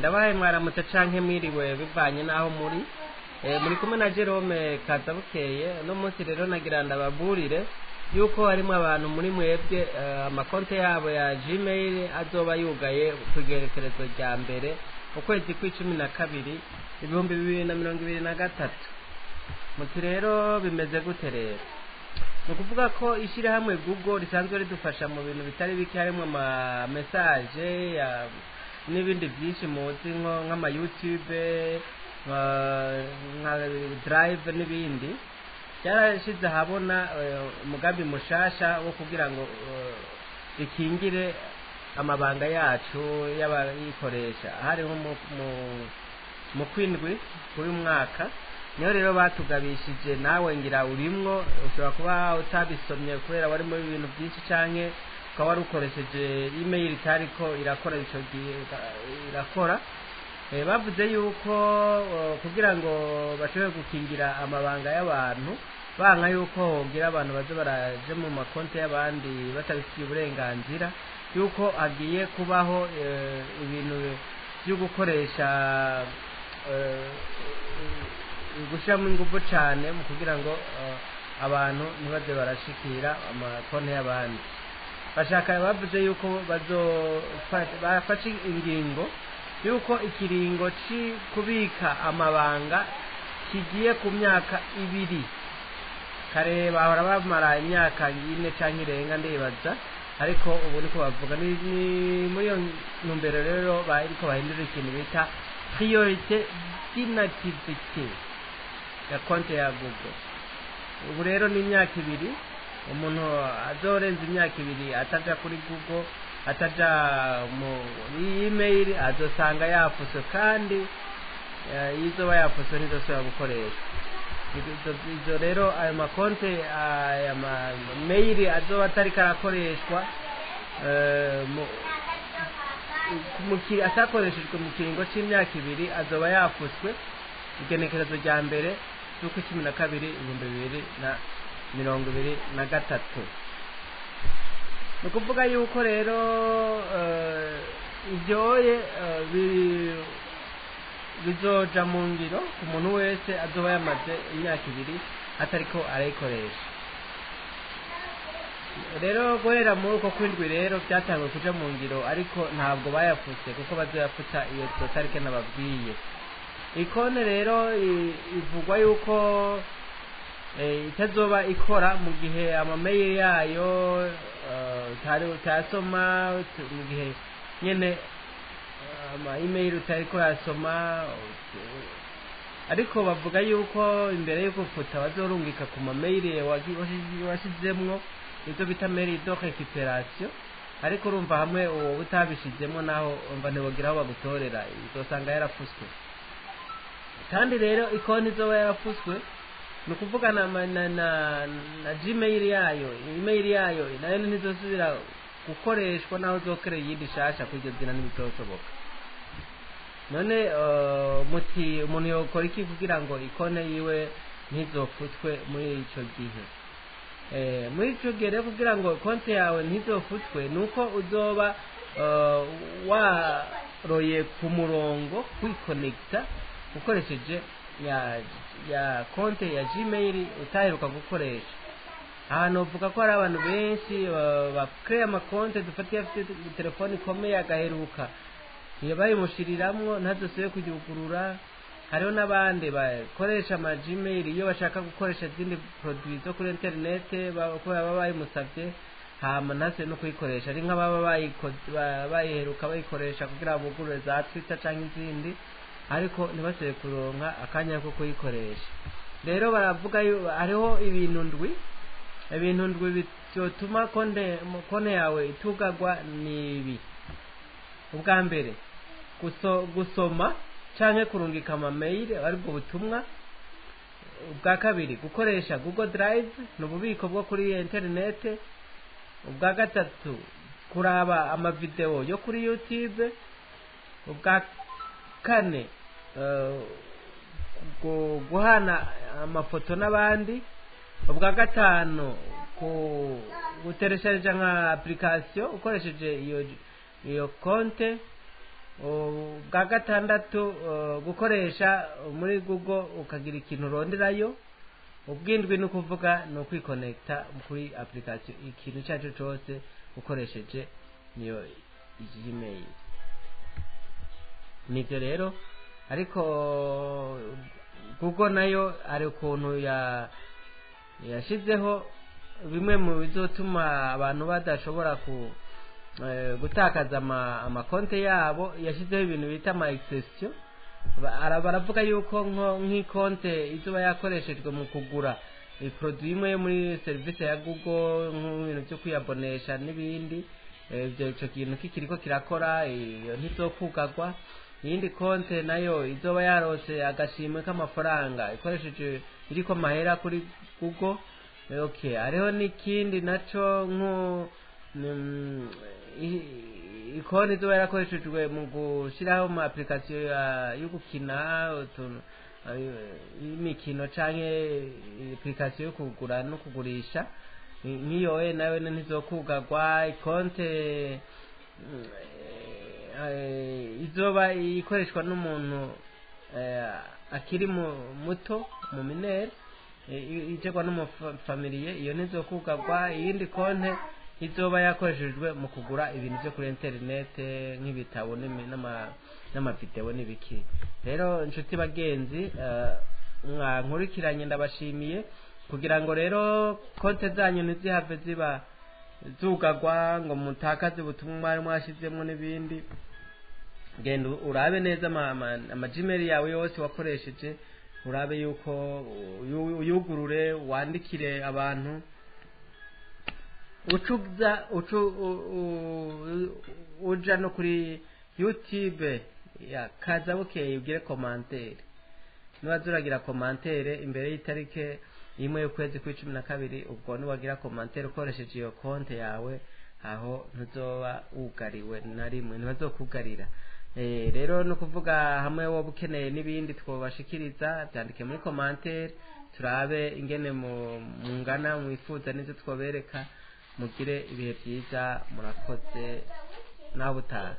ndabaye mwaramutse canke mwiriwe bivanye naho muri muri kumwe na Jerome Kazabukeye no munsi rero nagira ndababurire yuko harimo abantu muri mwebwe amakonte yabo ya Gmail azoba yugaye kugerekerezo rya mbere ukwezi kw'icumi na kabiri 2023. muti rero bimeze gute rero? Nukuvuga ko ishirahamwe Google risanzwe ridufasha mu bintu bitari biki, harimo ama message n'ibindi byinshi muzi nk'ama YouTube, nka Drive n'ibindi, cyarashize habona umugambi mushasha wo kugira ngo ikingire amabanga yacu y'abayikoresha. Hari nko mu kwindwi kuri mwaka niyo rero batugabishije, nawe ngira urimwo, ushobora kuba utabisomye kubera wari muri ibintu byinshi canke ukaba warukoresheje email itariko irakora ico irakora. Bavuze yuko kugira ngo bashobore gukingira amabanga y'abantu, banka yuko hogira abantu baje baraje mu makonti y'abandi batabifitiye uburenganzira, yuko agiye kubaho ibintu byo gukoresha gushiramo ingufu cyane mu kugira ngo abantu ntibaze barashikira amakonti y'abandi. Bavuze yuko bafashe ingingo yuko ikiringo kubika amabanga kigiye ku myaka 2. Kare bahora bamara imyaka 4 canke irenga ndibaza, ariko ubu niko bavuga ni muri iyo ntumbero rero bariko bahindura ikintu bita priorité d'inactivité ya konti ya Google. Ubu rero ni imyaka 2, umuntu azorenza imyaka 2 ataja kuri Google, ataja mu email, azosanga yafuse, kandi izoba yafuse ntizosubira gukoresha. Izo rero ayo makonte aya mail azoba atari karakoreshwa atakoreshejwe mu kiringo c'imyaka 2 azoba yafuswe igenekerezo rya mbere z'uko 12 2023. Nukuvuga yuko rero ibyoye bizoja mu ngiro ku muntu wese azoba yamaze imyaka 2 atariko arayikoresha. Rero guhera muri uko kwindwi rero byatangwe kuja mu ngiro, ariko ntabwo bayafutse kuko bazoyafuta iyo tarike nababwiye. Ikone rero ivugwa yuko itazoba ikora mu gihe amamail yayo utasoma, mu gihe nyene ama email utariko yasoma. Ariko bavuga yuko imbere yuko futa bazorungika ku mamail washizemwo izo bita mail de récupération, ariko urumva hamwe uwo utabishizemwo naho umva ntiwogira aho bagutorera, uzosanga yarafuswe. Kandi rero ikoni izoba yarafuswe, nukuvuga na Gmail yayo, email yayo nayo ntizosubira gukoreshwa, naho uzokere yindi shasha kujyo zina n'ibitoshoboka. None muti umuntu yokora iki kugira ngo ikone yiwe ntizofutwe muri ico gihe? Muri ico gihe kugira ngo konti yawe ntizofutwe, nuko uzoba waroye ku murongo kwiconnecta ukoresheje ya konti ya Gmail utaheruka gukoresha. Ahantu uvuga ko hari abantu benshi bakreya amakonti dufatiye afite telefone ikomeye agaheruka iyo bayimushiriramwo ntazosubire kuyugurura. Hariho n'abandi bakoresha ama Gmail iyo bashaka gukoresha izindi produits zo kuri internet, ko baba bayimusavye hama ntase no kuyikoresha. Ari nk'ababa bayiheruka bayikoresha kugira bugurure za Twitter canke izindi, ariko ntibasubire kuronka akanya ko kuyikoresha. Rero baravuga hariho ibintu ndwi bituma konte yawe itugagwa nibi. Ubwa mbere gusoma canke kurungika ama mail aribwo butumwa. Ubwa kabiri gukoresha Google Drive n'ububiko bwo kuri internet. Ubwa gatatu kuraba ama video yo kuri YouTube. Ubwa kane guhana amafoto n'abandi. Ubwa gatanu gutereshaje nka application ukoresheje iyo konte. bwa gatandatu gukoresha muri Google ukagira ikintu uronderayo. Ubwindwi ni ukuvuga ni ukwikonekita kuri application ikintu cyacu cyose ukoresheje niyo Gmail. Nibyo rero, ariko Google nayo ari ukuntu yashizeho bimwe mu bizotuma abantu badashobora gutakaza amakonte yabo. Yashyizeho ibintu bita ama exception. Baravuga yuko nk'ikonte izuba yakoreshejwe mu kugura produit imwe muri service ya Google, nk'ibintu byo kwiyabonesha n'ibindi, icyo kintu kikiriko kirakora, iyo ntizokugagwa. Iyindi konte nayo izoba yarose agashimwe k'amafaranga ikoresheje iriko mahera kuri Google. Okay, hariho n'ikindi naco ikoni izoba yarakoreshejwe mu gushyiraho ama application yo gukina imikino canke application yo kugura no kugurisha. Nk'iyo nayo ntizokugagwa. Ikonte izoba ikoreshwa n'umuntu akiri muto mu minere, ijegwa n'umufamiliye, iyo ntizokugagwa. Iyindi konte izoba yakoreshejwe mu kugura ibintu byo kuri internet nk'ibitabo n'amavideo n'ibiki. Rero inshuti bagenzi, mwankurikiranye ndabashimiye, kugira ngo rero konte zanyu ntizihave ziba zugagwa ngo mutakaze ubutumwa mwari mwashizemo n'ibindi. Genda urabe neza ama Gmail yawe yose wakoresheje, urabe yuko uyugurure, wandikire abantu, uja no kuri YouTube ya Kazabukeye ugire commentaire. Niba uragira commentaire imbere y'itarike imwe y'ukwezi kwa 12, ubwo niwagira commentaire ukoresheje iyo konte yawe, aho ntuzoba ugariwe na rimwe, ntibazokugarira. Rero no kuvuga hamwe wowe ukeneye n'ibindi twobashikiriza, byandike muri commentaire, turabe ingene mungana mwifuza n'izo twobereka. Mugire ibihe byiza, murakoze, nawe utaha.